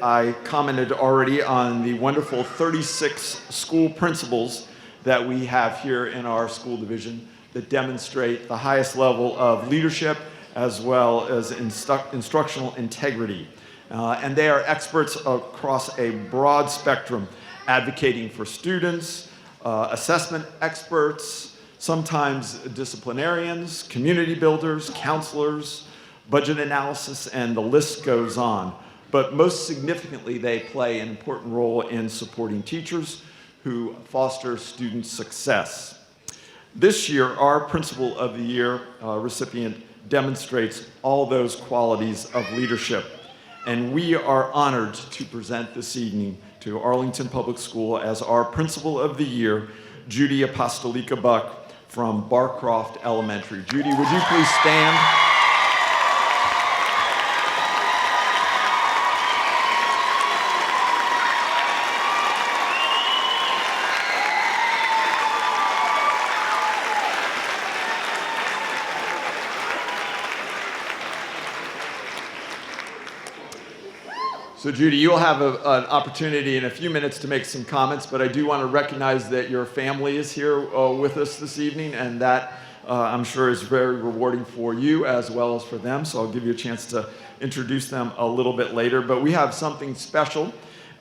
I commented already on the wonderful 36 school principals that we have here in our school division that demonstrate the highest level of leadership as well as instructional integrity. And they are experts across a broad spectrum, advocating for students, assessment experts, sometimes disciplinarians, community builders, counselors, budget analysis, and the list goes on. But most significantly, they play an important role in supporting teachers who foster student success. This year, our Principal of the Year recipient demonstrates all those qualities of leadership. And we are honored to present this evening to Arlington Public School as our Principal of the Year, Judy Apostolica Buck from Barcroft Elementary. Judy, would you please stand? So Judy, you'll have an opportunity in a few minutes to make some comments, but I do want to recognize that your family is here with us this evening, and that I'm sure is very rewarding for you as well as for them, so I'll give you a chance to introduce them a little bit later. But we have something special,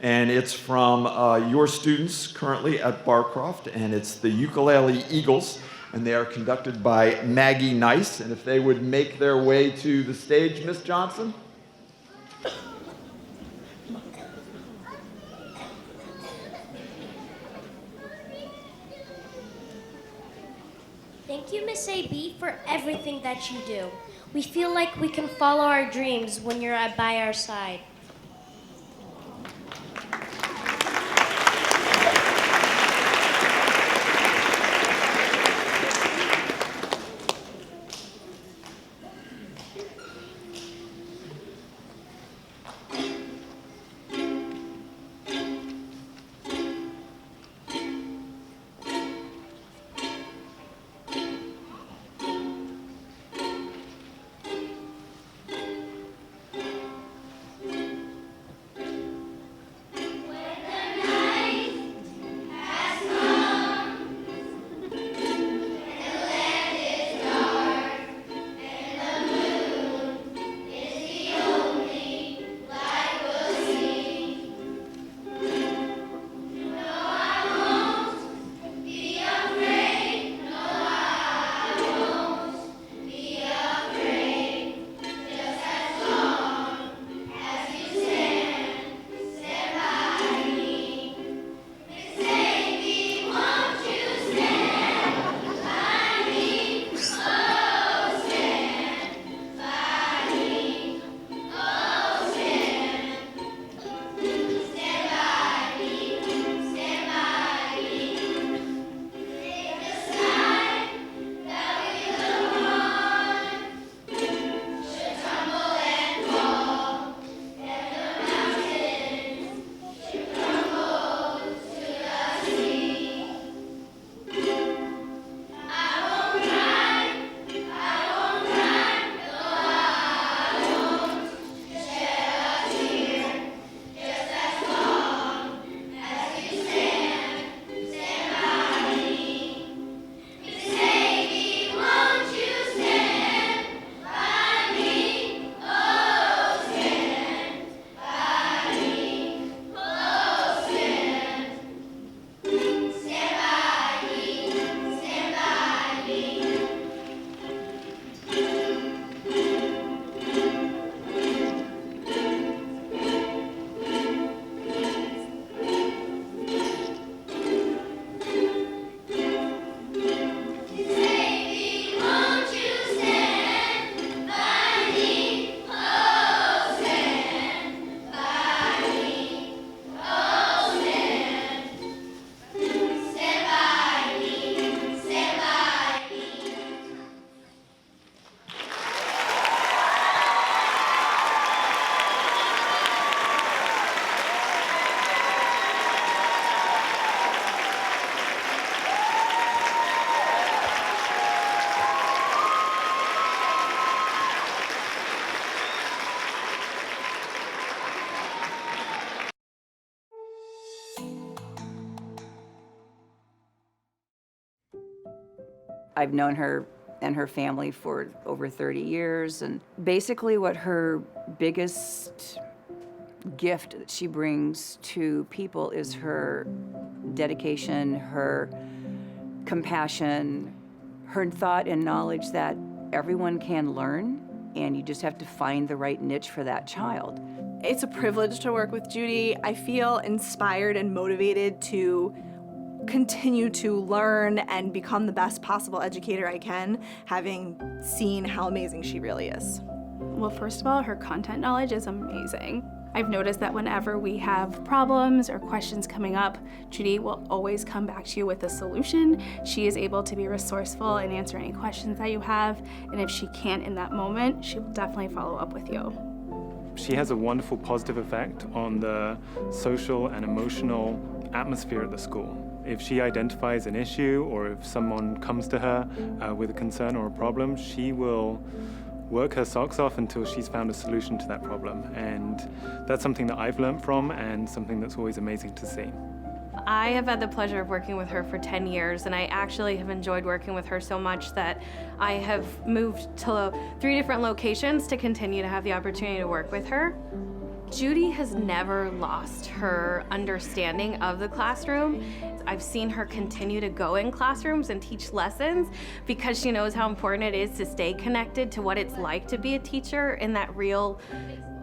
and it's from your students currently at Barcroft, and it's the Ukulele Eagles, and they are conducted by Maggie Nice. And if they would make their way to the stage, Miss Johnson. Thank you, Miss AB, for everything that you do. We feel like we can follow our dreams when you're by our side. I've known her and her family for over 30 years, and basically what her biggest gift that she brings to people is her dedication, her compassion, her thought and knowledge that everyone can learn, and you just have to find the right niche for that child. It's a privilege to work with Judy. I feel inspired and motivated to continue to learn and become the best possible educator I can, having seen how amazing she really is. Well, first of all, her content knowledge is amazing. I've noticed that whenever we have problems or questions coming up, Judy will always come back to you with a solution. She is able to be resourceful and answer any questions that you have, and if she can't in that moment, she will definitely follow up with you. She has a wonderful positive effect on the social and emotional atmosphere at the school. If she identifies an issue or if someone comes to her with a concern or a problem, she will work her socks off until she's found a solution to that problem. And that's something that I've learned from and something that's always amazing to see. I have had the pleasure of working with her for 10 years, and I actually have enjoyed working with her so much that I have moved to 3 different locations to continue to have the opportunity to work with her. Judy has never lost her understanding of the classroom. I've seen her continue to go in classrooms and teach lessons because she knows how important it is to stay connected to what it's like to be a teacher in that real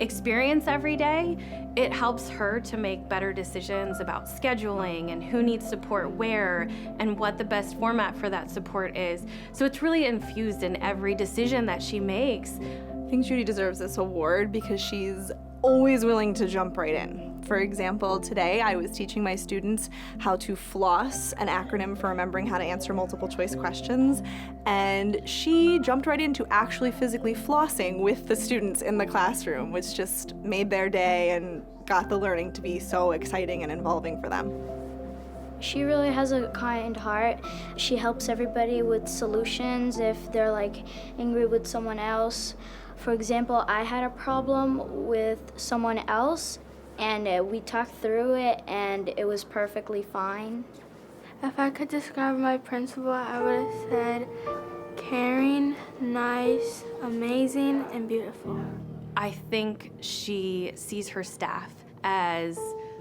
experience every day. It helps her to make better decisions about scheduling and who needs support where and what the best format for that support is. So it's really infused in every decision that she makes. I think Judy deserves this award because she's always willing to jump right in. For example, today I was teaching my students how to floss, an acronym for remembering how to answer multiple choice questions, and she jumped right into actually physically flossing with the students in the classroom, which just made their day and got the learning to be so exciting and involving for them. She really has a kind heart. She helps everybody with solutions if they're like angry with someone else. For example, I had a problem with someone else, and we talked through it, and it was perfectly fine. If I could describe my principal, I would have said caring, nice, amazing, and beautiful. I think she sees her staff as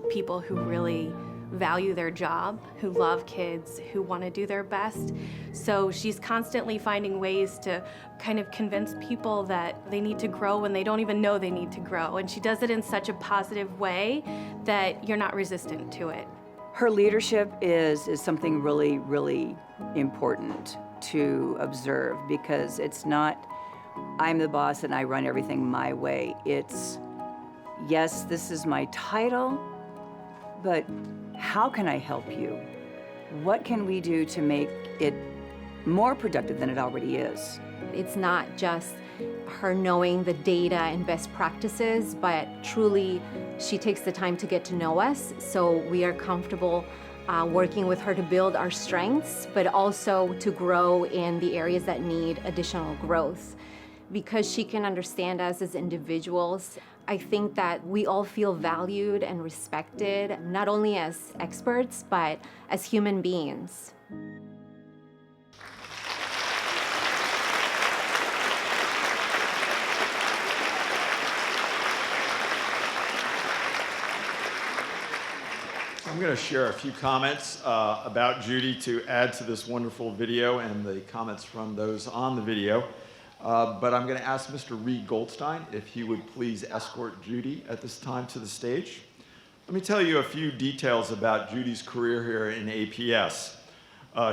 people who really value their job, who love kids, who want to do their best. So she's constantly finding ways to kind of convince people that they need to grow when they don't even know they need to grow. And she does it in such a positive way that you're not resistant to it. Her leadership is something really, really important to observe, because it's not, I'm the boss and I run everything my way. It's, yes, this is my title, but how can I help you? What can we do to make it more productive than it already is? It's not just her knowing the data and best practices, but truly she takes the time to get to know us, so we are comfortable working with her to build our strengths, but also to grow in the areas that need additional growth. Because she can understand us as individuals, I think that we all feel valued and respected, not only as experts, but as human beings. I'm going to share a few comments about Judy to add to this wonderful video and the comments from those on the video. But I'm going to ask Mr. Reed Goldstein if he would please escort Judy at this time to the stage. Let me tell you a few details about Judy's career here in APS.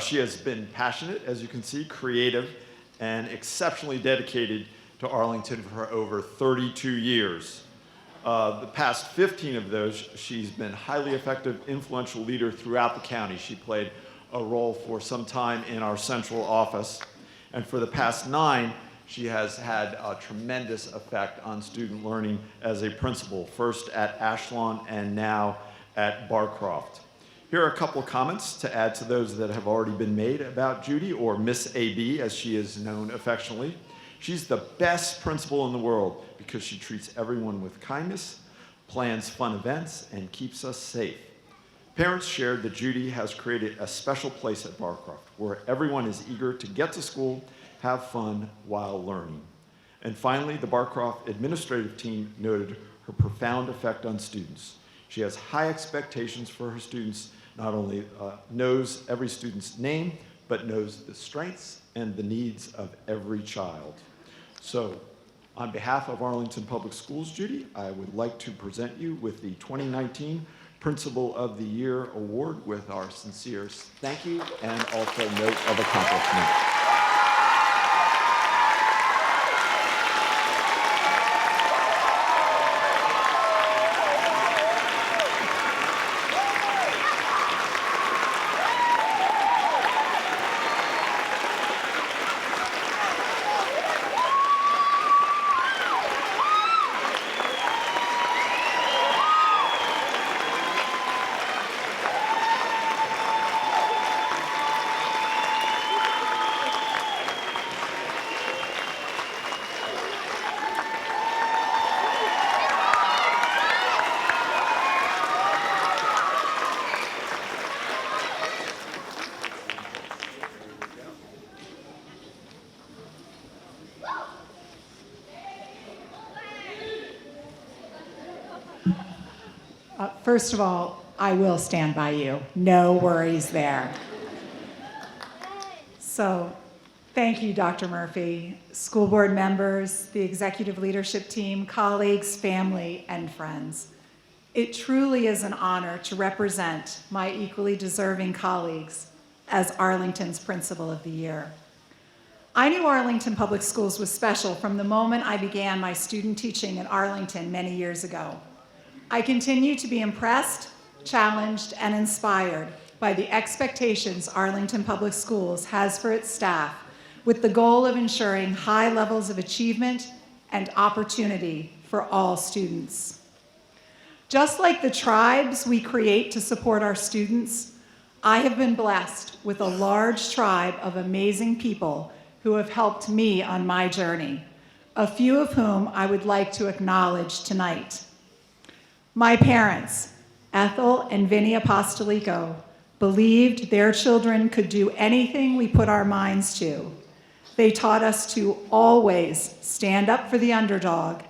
She has been passionate, as you can see, creative, and exceptionally dedicated to Arlington for over 32 years. The past 15 of those, she's been highly effective, influential leader throughout the county. She played a role for some time in our central office. And for the past 9, she has had a tremendous effect on student learning as a principal, first at Ashland and now at Barcroft. Here are a couple of comments to add to those that have already been made about Judy, or Miss AB as she is known affectionately. She's the best principal in the world because she treats everyone with kindness, plans fun events, and keeps us safe. Parents shared that Judy has created a special place at Barcroft where everyone is eager to get to school, have fun while learning. And finally, the Barcroft administrative team noted her profound effect on students. She has high expectations for her students, not only knows every student's name, but knows the strengths and the needs of every child. So, on behalf of Arlington Public Schools, Judy, I would like to present you with the 2019 Principal of the Year Award with our sincere thank you and also note of accomplishment. First of all, I will stand by you. No worries there. So, thank you, Dr. Murphy, school board members, the executive leadership team, colleagues, family, and friends. It truly is an honor to represent my equally deserving colleagues as Arlington's Principal of the Year. I knew Arlington Public Schools was special from the moment I began my student teaching at Arlington many years ago. I continue to be impressed, challenged, and inspired by the expectations Arlington Public Schools has for its staff, with the goal of ensuring high levels of achievement and opportunity for all students. Just like the tribes we create to support our students, I have been blessed with a large tribe of amazing people who have helped me on my journey, a few of whom I would like to acknowledge tonight. My parents, Ethel and Vinnie Apostolico, believed their children could do anything we put our minds to. They taught us to always stand up for the underdog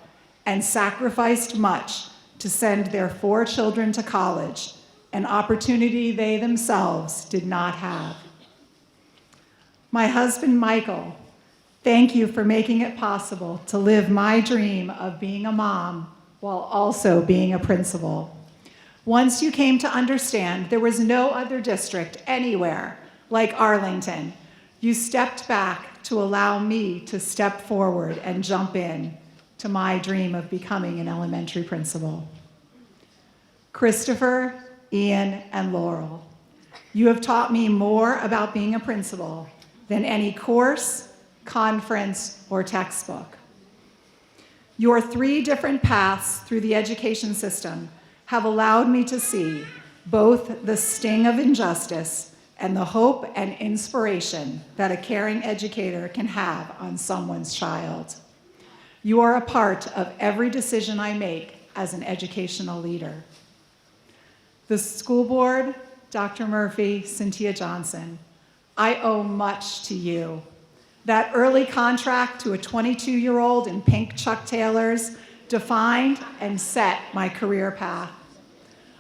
and sacrificed much to send their 4 children to college, an opportunity they themselves did not have. My husband, Michael, thank you for making it possible to live my dream of being a mom while also being a principal. Once you came to understand there was no other district anywhere like Arlington, you stepped back to allow me to step forward and jump in to my dream of becoming an elementary principal. Christopher, Ian, and Laurel, you have taught me more about being a principal than any course, conference, or textbook. Your 3 different paths through the education system have allowed me to see both the sting of injustice and the hope and inspiration that a caring educator can have on someone's child. You are a part of every decision I make as an educational leader. The school board, Dr. Murphy, Cynthia Johnson, I owe much to you. That early contract to a 22-year-old in pink Chuck Taylors defined and set my career path.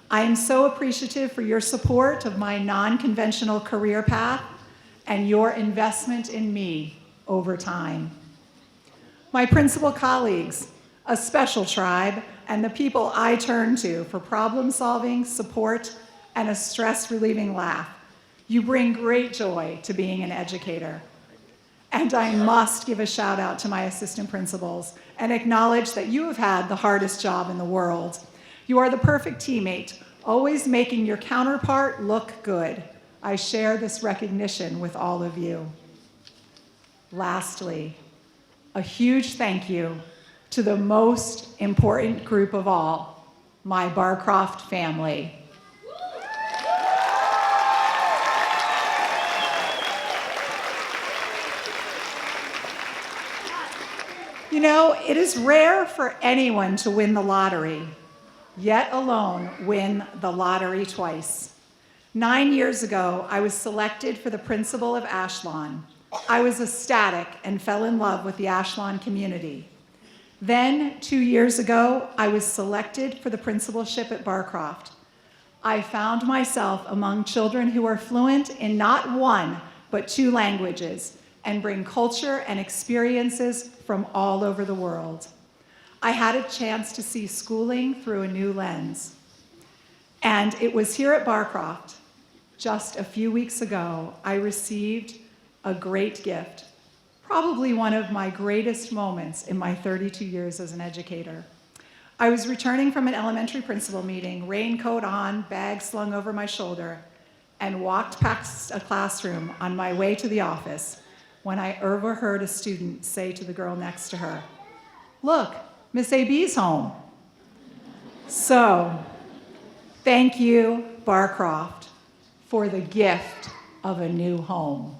I am so appreciative for your support of my non-conventional career path and your investment in me over time. My principal colleagues, a special tribe, and the people I turn to for problem-solving, support, and a stress-relieving laugh. You bring great joy to being an educator. And I must give a shout out to my assistant principals and acknowledge that you have had the hardest job in the world. You are the perfect teammate, always making your counterpart look good. I share this recognition with all of you. Lastly, a huge thank you to the most important group of all, my Barcroft family. You know, it is rare for anyone to win the lottery, yet alone win the lottery twice. 9 years ago, I was selected for the principal of Ashlawn. I was ecstatic and fell in love with the Ashlawn community. Then, 2 years ago, I was selected for the principalship at Barcroft. I found myself among children who are fluent in not one, but 2 languages, and bring culture and experiences from all over the world. I had a chance to see schooling through a new lens. And it was here at Barcroft, just a few weeks ago, I received a great gift, probably one of my greatest moments in my 32 years as an educator. I was returning from an elementary principal meeting, raincoat on, bag slung over my shoulder, and walked past a classroom on my way to the office when I overheard a student say to the girl next to her, "Look, Miss AB's home." So, thank you, Barcroft, for the gift of a new home.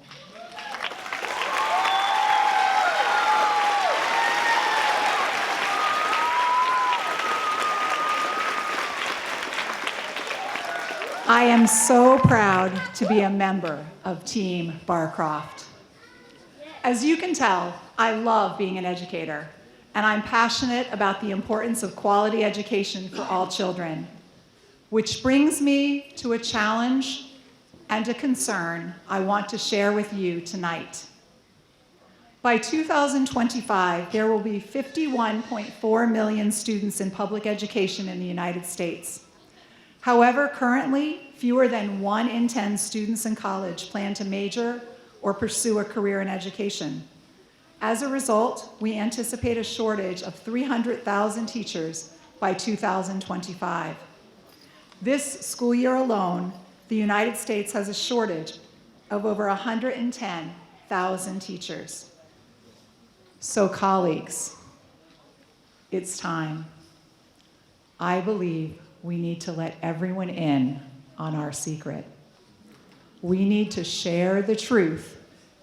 I am so proud to be a member of Team Barcroft. As you can tell, I love being an educator, and I'm passionate about the importance of quality education for all children, which brings me to a challenge and a concern I want to share with you tonight. By 2025, there will be 51.4 million students in public education in the United States. However, currently, fewer than 1 in 10 students in college plan to major or pursue a career in education. As a result, we anticipate a shortage of 300,000 teachers by 2025. This school year alone, the United States has a shortage of over 110,000 teachers. So, colleagues, it's time. I believe we need to let everyone in on our secret. We need to share the truth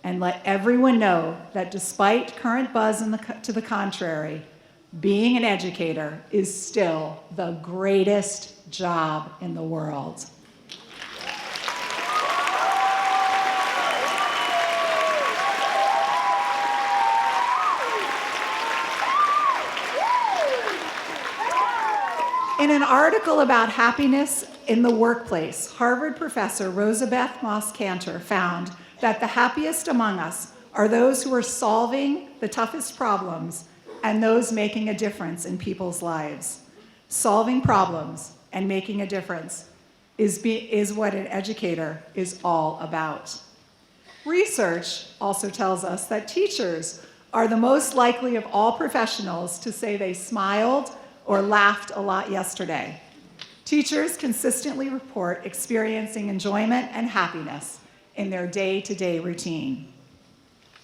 and let everyone know that despite current buzz to the contrary, being an educator is still the greatest job in the world. In an article about happiness in the workplace, Harvard professor Rosabeth Moss-Cantor found that the happiest among us are those who are solving the toughest problems and those making a difference in people's lives. Solving problems and making a difference is what an educator is all about. Research also tells us that teachers are the most likely of all professionals to say they smiled or laughed a lot yesterday. Teachers consistently report experiencing enjoyment and happiness in their day-to-day routine.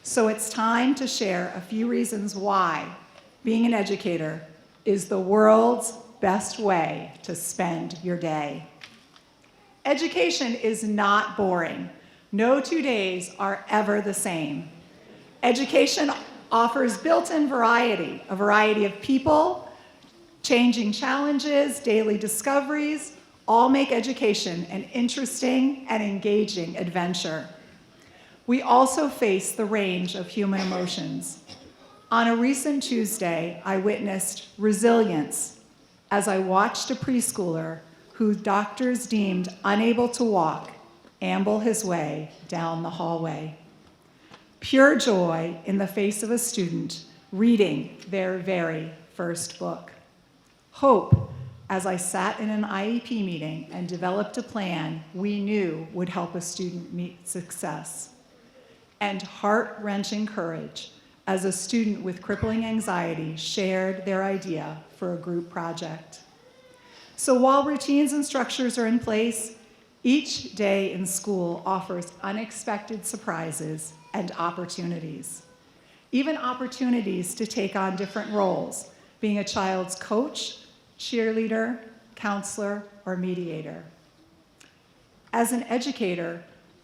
So it's time to share a few reasons why being an educator is the world's best way to spend your day. Education is not boring. No 2 days are ever the same. Education offers built-in variety, a variety of people, changing challenges, daily discoveries, all make education an interesting and engaging adventure. We also face the range of human emotions. On a recent Tuesday, I witnessed resilience as I watched a preschooler who doctors deemed unable to walk amble his way down the hallway. Pure joy in the face of a student reading their very first book. Hope as I sat in an IEP meeting and developed a plan we knew would help a student meet success. And heart-wrenching courage as a student with crippling anxiety shared their idea for a group project. So while routines and structures are in place, each day in school offers unexpected surprises and opportunities. Even opportunities to take on different roles, being a child's coach, cheerleader, counselor, or mediator. As an educator,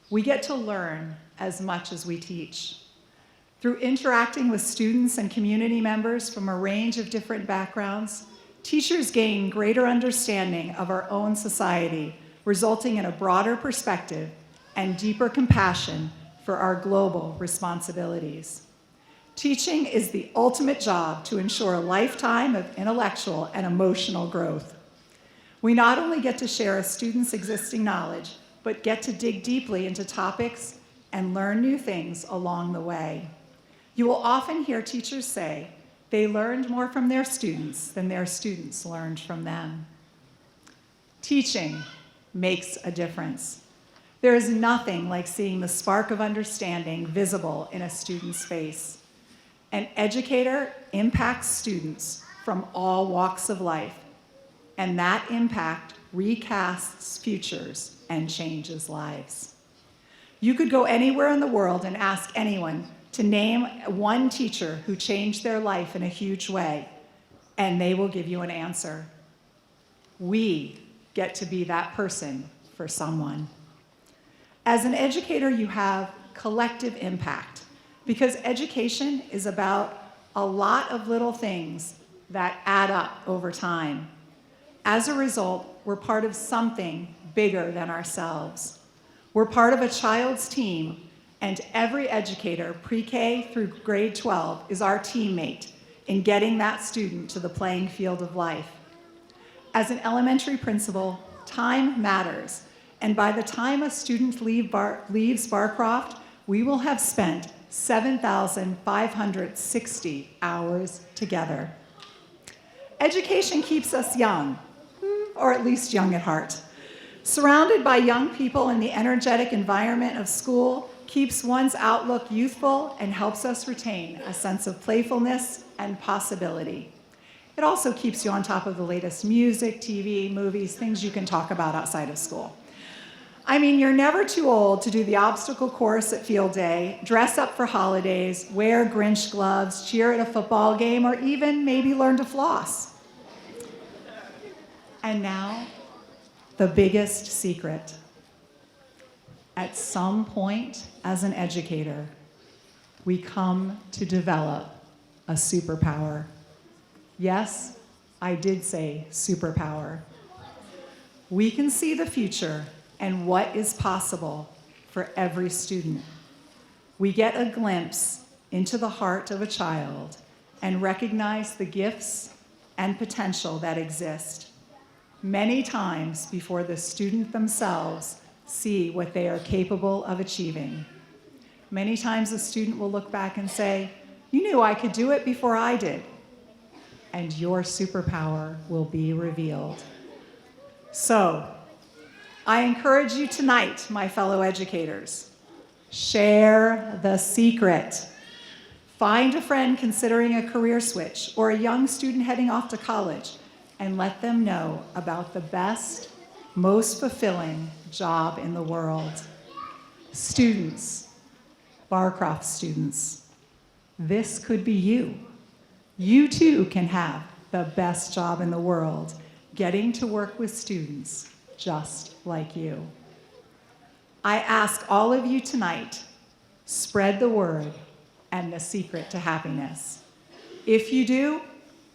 we get to learn as much as we teach. Through interacting with students and community members from a range of different backgrounds, teachers gain greater understanding of our own society resulting in a broader perspective and deeper compassion for our global responsibilities. Teaching is the ultimate job to ensure a lifetime of intellectual and emotional growth. We not only get to share a student's existing knowledge, but get to dig deeply into topics and learn new things along the way. You will often hear teachers say they learned more from their students than their students learned from them. Teaching makes a difference. There is nothing like seeing the spark of understanding visible in a student's face. An educator impacts students from all walks of life, and that impact recasts futures and changes lives. You could go anywhere in the world and ask anyone to name one teacher who changed their life in a huge way, and they will give you an answer. We get to be that person for someone. As an educator, you have collective impact, because education is about a lot of little things that add up over time. As a result, we're part of something bigger than ourselves. We're part of a child's team, and every educator, pre-K through grade 12, is our teammate in getting that student to the playing field of life. As an elementary principal, time matters, and by the time a student leaves Barcroft, we will have spent 7,560 hours together. Education keeps us young, or at least young at heart. Surrounded by young people in the energetic environment of school keeps one's outlook youthful and helps us retain a sense of playfulness and possibility. It also keeps you on top of the latest music, TV, movies, things you can talk about outside of school. I mean, you're never too old to do the obstacle course at field day, dress up for holidays, wear Grinch gloves, cheer at a football game, or even maybe learn to floss. And now, the biggest secret. At some point, as an educator, we come to develop a superpower. Yes, I did say superpower. We can see the future and what is possible for every student. We get a glimpse into the heart of a child and recognize the gifts and potential that exist, many times before the student themselves see what they are capable of achieving. Many times a student will look back and say, "You knew I could do it before I did." And your superpower will be revealed. So, I encourage you tonight, my fellow educators, share the secret. Find a friend considering a career switch or a young student heading off to college and let them know about the best, most fulfilling job in the world. Students, Barcroft students, this could be you. You too can have the best job in the world, getting to work with students just like you. I ask all of you tonight, spread the word and the secret to happiness. If you do,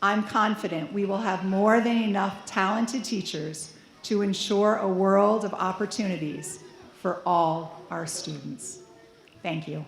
I'm confident we will have more than enough talented teachers to ensure a world of opportunities for all our students. Thank you.